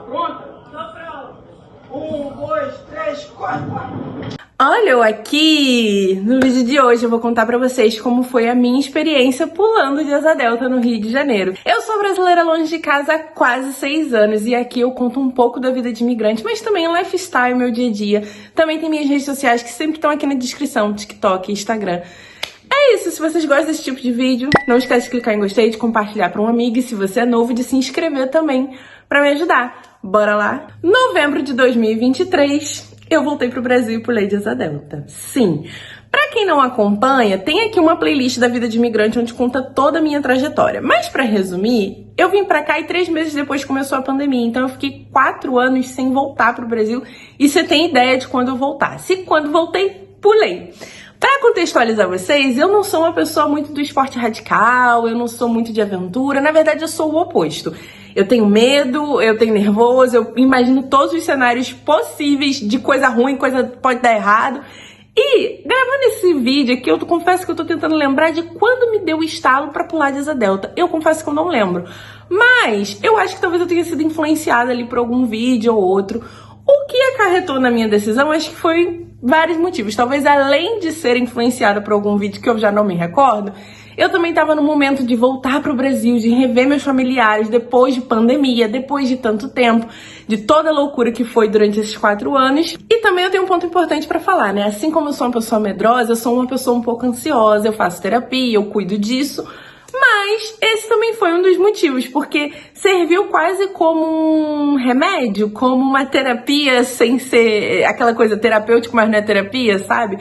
Pronta? Tô pronto. 1, 2, 3, 4. Olha eu aqui! No vídeo de hoje eu vou contar pra vocês como foi a minha experiência pulando de asa delta no Rio de Janeiro. Eu sou brasileira longe de casa há quase 6 anos e aqui eu conto um pouco da vida de imigrante, mas também o lifestyle, meu dia a dia. Também tem minhas redes sociais que sempre estão aqui na descrição, TikTok e Instagram. É isso, se vocês gostam desse tipo de vídeo, não esquece de clicar em gostei, de compartilhar para um amigo e se você é novo, de se inscrever também para me ajudar. Bora lá? Novembro de 2023, eu voltei pro Brasil e pulei de asa delta. Sim, para quem não acompanha, tem aqui uma playlist da vida de imigrante onde conta toda a minha trajetória. Mas para resumir, eu vim para cá e 3 meses depois começou a pandemia, então eu fiquei 4 anos sem voltar pro Brasil e você tem ideia de quando eu voltasse. E quando voltei, pulei. Para contextualizar vocês, eu não sou uma pessoa muito do esporte radical, eu não sou muito de aventura, na verdade eu sou o oposto. Eu tenho medo, eu tenho nervoso, eu imagino todos os cenários possíveis de coisa ruim, coisa que pode dar errado. E gravando esse vídeo aqui, eu confesso que eu tô tentando lembrar de quando me deu o estalo para pular de asa delta. Eu confesso que eu não lembro, mas eu acho que talvez eu tenha sido influenciada ali por algum vídeo ou outro. O que acarretou na minha decisão, acho que foi vários motivos. Talvez além de ser influenciada por algum vídeo que eu já não me recordo, eu também estava no momento de voltar para o Brasil, de rever meus familiares depois de pandemia, depois de tanto tempo, de toda a loucura que foi durante esses 4 anos. E também eu tenho um ponto importante para falar, né? Assim como eu sou uma pessoa medrosa, eu sou uma pessoa um pouco ansiosa, eu faço terapia, eu cuido disso. Mas esse também foi um dos motivos, porque serviu quase como um remédio, como uma terapia sem ser aquela coisa terapêutica, mas não é terapia, sabe?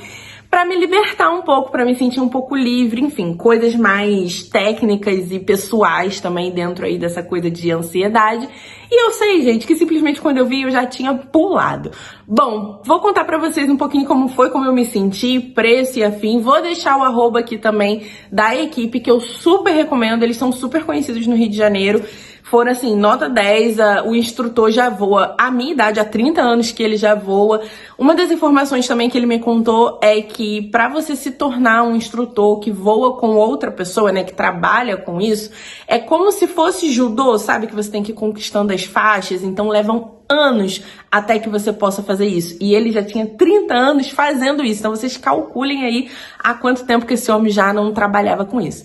Pra me libertar um pouco, pra me sentir um pouco livre, enfim, coisas mais técnicas e pessoais também dentro aí dessa coisa de ansiedade. E eu sei, gente, que simplesmente quando eu vi eu já tinha pulado. Bom, vou contar pra vocês um pouquinho como foi, como eu me senti, preço e afim. Vou deixar o arroba aqui também da equipe, que eu super recomendo, eles são super conhecidos no Rio de Janeiro. Foram assim, nota 10, o instrutor já voa a minha idade, há 30 anos que ele já voa. Uma das informações também que ele me contou é que para você se tornar um instrutor que voa com outra pessoa, né, que trabalha com isso, é como se fosse judô, sabe? Que você tem que ir conquistando as faixas, então levam anos até que você possa fazer isso. E ele já tinha 30 anos fazendo isso, então vocês calculem aí há quanto tempo que esse homem já não trabalhava com isso.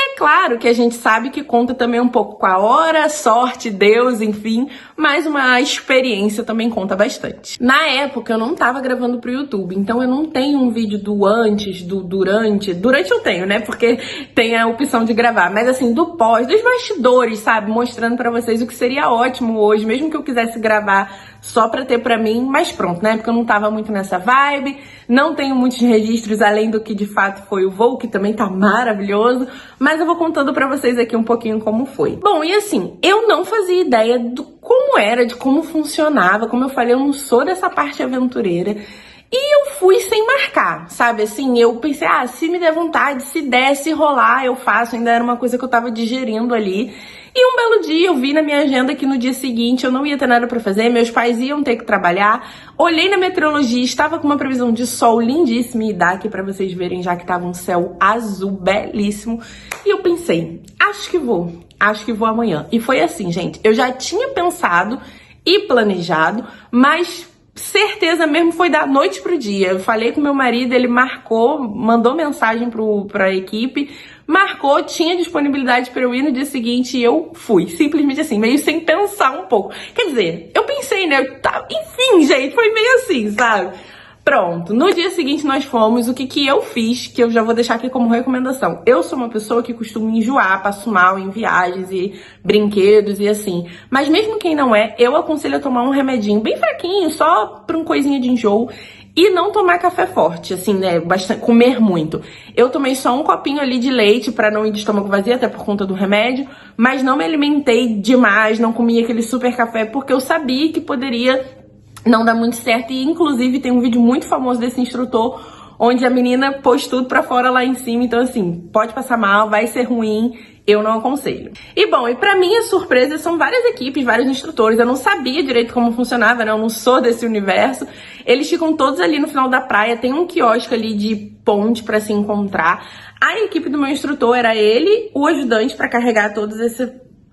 É claro que a gente sabe que conta também um pouco com a hora, sorte, Deus, enfim, mas uma experiência também conta bastante. Na época eu não tava gravando pro YouTube, então eu não tenho um vídeo do antes, do durante. Durante eu tenho, né, porque tem a opção de gravar, mas assim, do pós, dos bastidores, sabe, mostrando pra vocês o que seria ótimo hoje, mesmo que eu quisesse gravar só pra ter pra mim, mas pronto, né, porque eu não tava muito nessa vibe, não tenho muitos registros além do que de fato foi o voo, que também tá maravilhoso, mas eu vou contando pra vocês aqui um pouquinho como foi. Bom, e assim, eu não fazia ideia do como era, de como funcionava, como eu falei, eu não sou dessa parte aventureira. E eu fui sem marcar, sabe? Assim, eu pensei, se me der vontade, se der, se rolar, eu faço. Ainda era uma coisa que eu tava digerindo ali. E um belo dia eu vi na minha agenda que no dia seguinte eu não ia ter nada pra fazer, meus pais iam ter que trabalhar. Olhei na meteorologia, estava com uma previsão de sol lindíssima e dá aqui pra vocês verem, já que tava um céu azul belíssimo. E eu pensei, acho que vou amanhã. E foi assim, gente, eu já tinha pensado e planejado, mas certeza mesmo foi da noite pro dia. Eu falei com meu marido, ele marcou, mandou mensagem pra equipe, marcou, tinha disponibilidade para eu ir no dia seguinte e eu fui. Simplesmente assim, meio sem pensar um pouco. Quer dizer, eu pensei, né? Enfim, gente, foi meio assim, sabe? Pronto, no dia seguinte nós fomos. O que eu fiz, que eu já vou deixar aqui como recomendação. Eu sou uma pessoa que costuma enjoar, passo mal em viagens e brinquedos e assim. Mas mesmo quem não é, eu aconselho a tomar um remedinho bem fraquinho, só pra uma coisinha de enjoo. E não tomar café forte, assim, né, bastante, comer muito. Eu tomei só um copinho ali de leite pra não ir de estômago vazio, até por conta do remédio. Mas não me alimentei demais, não comi aquele super café, porque eu sabia que poderia não dar muito certo. E inclusive tem um vídeo muito famoso desse instrutor, onde a menina pôs tudo pra fora lá em cima. Então assim, pode passar mal, vai ser ruim, eu não aconselho. E bom, e pra minha surpresa, são várias equipes, vários instrutores. Eu não sabia direito como funcionava, né? Eu não sou desse universo. Eles ficam todos ali no final da praia, tem um quiosque ali de ponte pra se encontrar. A equipe do meu instrutor era ele, o ajudante pra carregar todos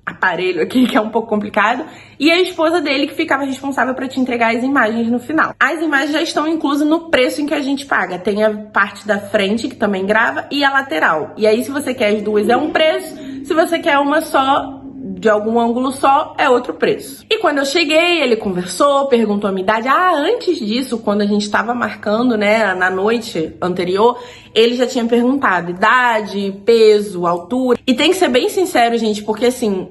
aparelho aqui, que é um pouco complicado, e a esposa dele que ficava responsável para te entregar as imagens no final. As imagens já estão inclusas no preço em que a gente paga. Tem a parte da frente, que também grava, e a lateral. E aí, se você quer as duas, é um preço. Se você quer uma só, de algum ângulo só, é outro preço. E quando eu cheguei, ele conversou, perguntou a minha idade. Antes disso, quando a gente estava marcando, né, na noite anterior, ele já tinha perguntado idade, peso, altura. E tem que ser bem sincero, gente, porque assim,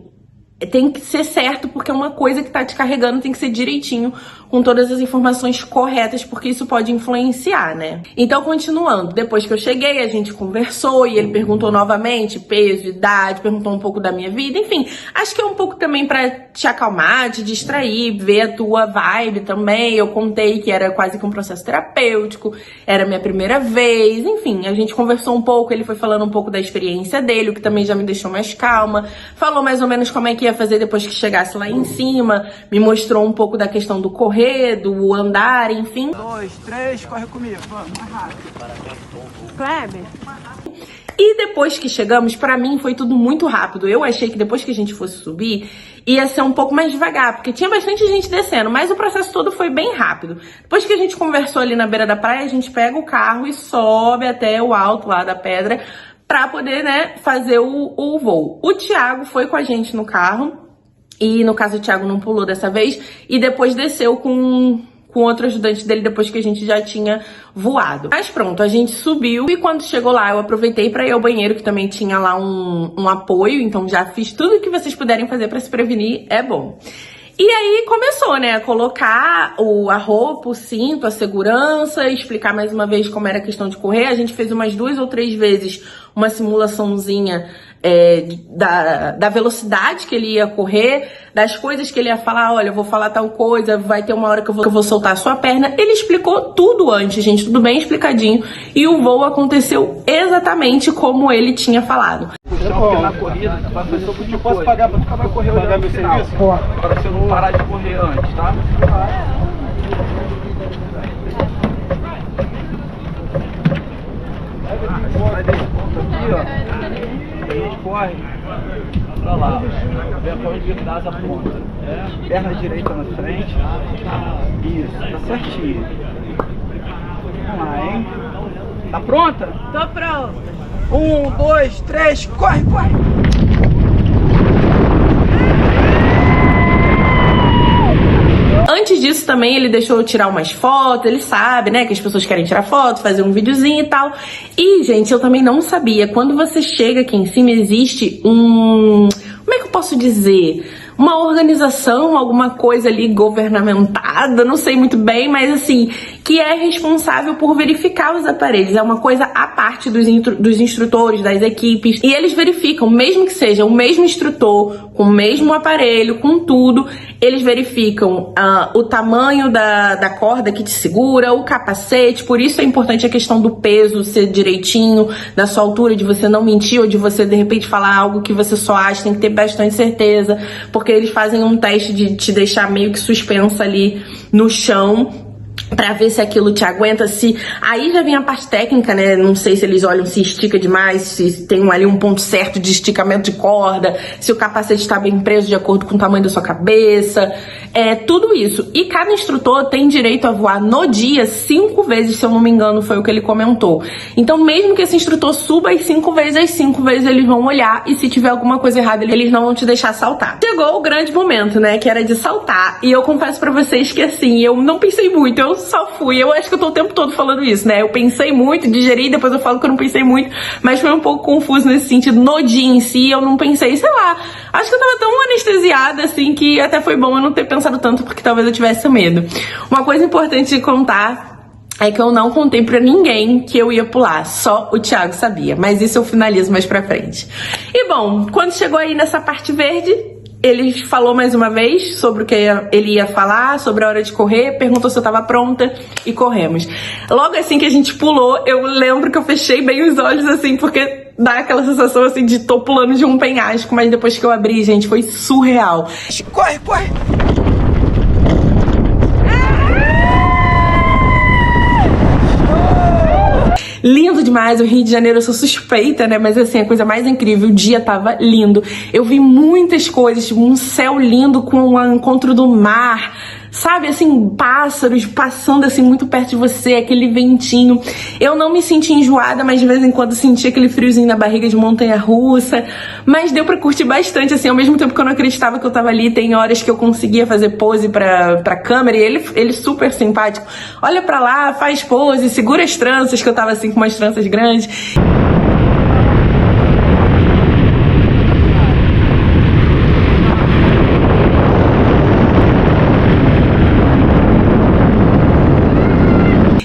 tem que ser certo, porque é uma coisa que tá te carregando, tem que ser direitinho, com todas as informações corretas, porque isso pode influenciar, né? Então, continuando, depois que eu cheguei, a gente conversou e ele perguntou novamente peso, idade, perguntou um pouco da minha vida, enfim, acho que é um pouco também pra te acalmar, te distrair, ver a tua vibe também. Eu contei que era quase que um processo terapêutico, era minha primeira vez, enfim, a gente conversou um pouco, ele foi falando um pouco da experiência dele, o que também já me deixou mais calma, falou mais ou menos como é que ia fazer depois que chegasse lá em cima, me mostrou um pouco da questão do correr, do andar, enfim. 2, 3, corre comigo, vamos, mais rápido. Kleber. E depois que chegamos, pra mim foi tudo muito rápido. Eu achei que depois que a gente fosse subir, ia ser um pouco mais devagar, porque tinha bastante gente descendo, mas o processo todo foi bem rápido. Depois que a gente conversou ali na beira da praia, a gente pega o carro e sobe até o alto lá da pedra pra poder, né, fazer o voo. O Thiago foi com a gente no carro. E no caso o Thiago não pulou dessa vez e depois desceu com outro ajudante dele depois que a gente já tinha voado. Mas pronto, a gente subiu e quando chegou lá eu aproveitei para ir ao banheiro, que também tinha lá um apoio, então já fiz tudo que vocês puderem fazer para se prevenir, é bom. E aí começou, né, a colocar a roupa, o cinto, a segurança, explicar mais uma vez como era a questão de correr. A gente fez umas 2 ou 3 vezes uma simulaçãozinha da velocidade que ele ia correr, das coisas que ele ia falar. Olha, eu vou falar tal coisa, vai ter uma hora que eu vou soltar a sua perna. Ele explicou tudo antes, gente, tudo bem explicadinho. E o voo aconteceu exatamente como ele tinha falado. Porque na corrida, tu vai fazer o que posso pagar pra ficar correr olhando no final. Para você não parar de correr antes, tá? Vai desse ponto aqui, ó. A gente corre pra lá. Vem pra onde dá essa ponta. Perna direita na frente. Isso, tá certinho. Vamos lá, hein? Tá pronta? Tô pronta. 1, 2, 3, corre, corre! Antes disso também ele deixou eu tirar umas fotos, ele sabe, né, que as pessoas querem tirar foto, fazer um videozinho e tal. E, gente, eu também não sabia, quando você chega aqui em cima existe como é que eu posso dizer? Uma organização, alguma coisa ali governamentada, não sei muito bem, mas assim, que é responsável por verificar os aparelhos. É uma coisa à parte dos instrutores, das equipes. E eles verificam, mesmo que seja o mesmo instrutor, com o mesmo aparelho, com tudo, eles verificam o tamanho da corda que te segura, o capacete. Por isso é importante a questão do peso ser direitinho, da sua altura, de você não mentir ou de você de repente falar algo que você só acha, tem que ter bastante certeza, porque eles fazem um teste de te deixar meio que suspensa ali no chão, pra ver se aquilo te aguenta, se... Aí já vem a parte técnica, né? Não sei se eles olham se estica demais, se tem ali um ponto certo de esticamento de corda, se o capacete está bem preso de acordo com o tamanho da sua cabeça, tudo isso. E cada instrutor tem direito a voar no dia 5 vezes, se eu não me engano, foi o que ele comentou. Então, mesmo que esse instrutor suba as 5 vezes eles vão olhar e se tiver alguma coisa errada, eles não vão te deixar saltar. Chegou o grande momento, né? Que era de saltar. E eu confesso pra vocês que, assim, eu não pensei muito, eu só fui. Eu acho que eu tô o tempo todo falando isso, né? Eu pensei muito, digeri, depois eu falo que eu não pensei muito, mas foi um pouco confuso nesse sentido. No dia em si, eu não pensei, sei lá, acho que eu tava tão anestesiada, assim, que até foi bom eu não ter pensado tanto, porque talvez eu tivesse medo. Uma coisa importante de contar é que eu não contei pra ninguém que eu ia pular, só o Thiago sabia, mas isso eu finalizo mais pra frente. E bom, quando chegou aí nessa parte verde, ele falou mais uma vez sobre o que ele ia falar, sobre a hora de correr, perguntou se eu tava pronta e corremos. Logo assim que a gente pulou, eu lembro que eu fechei bem os olhos assim, porque dá aquela sensação assim de tô pulando de um penhasco, mas depois que eu abri, gente, foi surreal. Corre, corre! lindo demais. O Rio de Janeiro, eu sou suspeita, né? Mas assim, a coisa mais incrível, o dia tava lindo. Eu vi muitas coisas, tipo, um céu lindo com o encontro do mar, sabe, assim, pássaros passando assim muito perto de você, aquele ventinho. Eu não me senti enjoada, mas de vez em quando senti aquele friozinho na barriga de montanha-russa. Mas deu pra curtir bastante, assim, ao mesmo tempo que eu não acreditava que eu tava ali. Tem horas que eu conseguia fazer pose pra câmera, e ele super simpático. Olha pra lá, faz pose, segura as tranças, que eu tava assim com umas tranças grandes.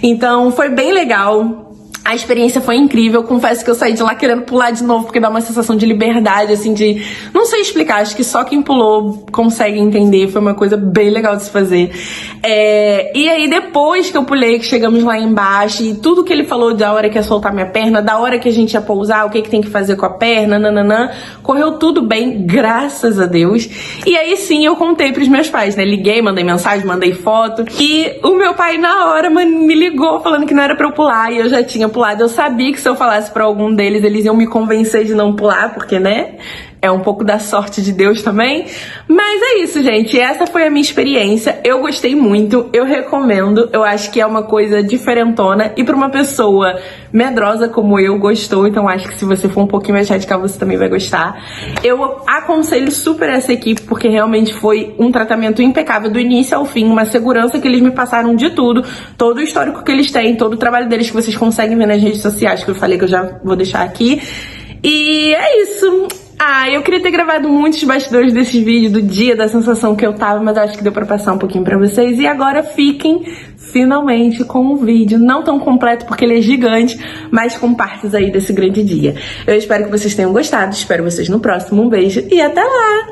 Então foi bem legal. A experiência foi incrível, confesso que eu saí de lá querendo pular de novo, porque dá uma sensação de liberdade, assim, de... Não sei explicar, acho que só quem pulou consegue entender, foi uma coisa bem legal de se fazer. E aí depois que eu pulei, que chegamos lá embaixo, e tudo que ele falou da hora que ia soltar minha perna, da hora que a gente ia pousar, o que tem que fazer com a perna, nananã, correu tudo bem, graças a Deus. E aí sim, eu contei pros meus pais, né, liguei, mandei mensagem, mandei foto, e o meu pai na hora, me ligou falando que não era pra eu pular, e eu já tinha pulado. Eu sabia que se eu falasse pra algum deles, eles iam me convencer de não pular, porque, né, é um pouco da sorte de Deus também. Mas é isso, gente, essa foi a minha experiência. Eu gostei muito, eu recomendo. Eu acho que é uma coisa diferentona, e pra uma pessoa medrosa como eu, gostou. Então acho que se você for um pouquinho mais radical, você também vai gostar. Eu aconselho super essa equipe, porque realmente foi um tratamento impecável do início ao fim, uma segurança que eles me passaram de tudo, todo o histórico que eles têm, todo o trabalho deles que vocês conseguem ver nas redes sociais, que eu falei que eu já vou deixar aqui. E é isso. Eu queria ter gravado muitos bastidores desses vídeos do dia, da sensação que eu tava, mas acho que deu pra passar um pouquinho pra vocês. E agora fiquem, finalmente, com o vídeo, não tão completo porque ele é gigante, mas com partes aí desse grande dia. Eu espero que vocês tenham gostado, espero vocês no próximo. Um beijo e até lá!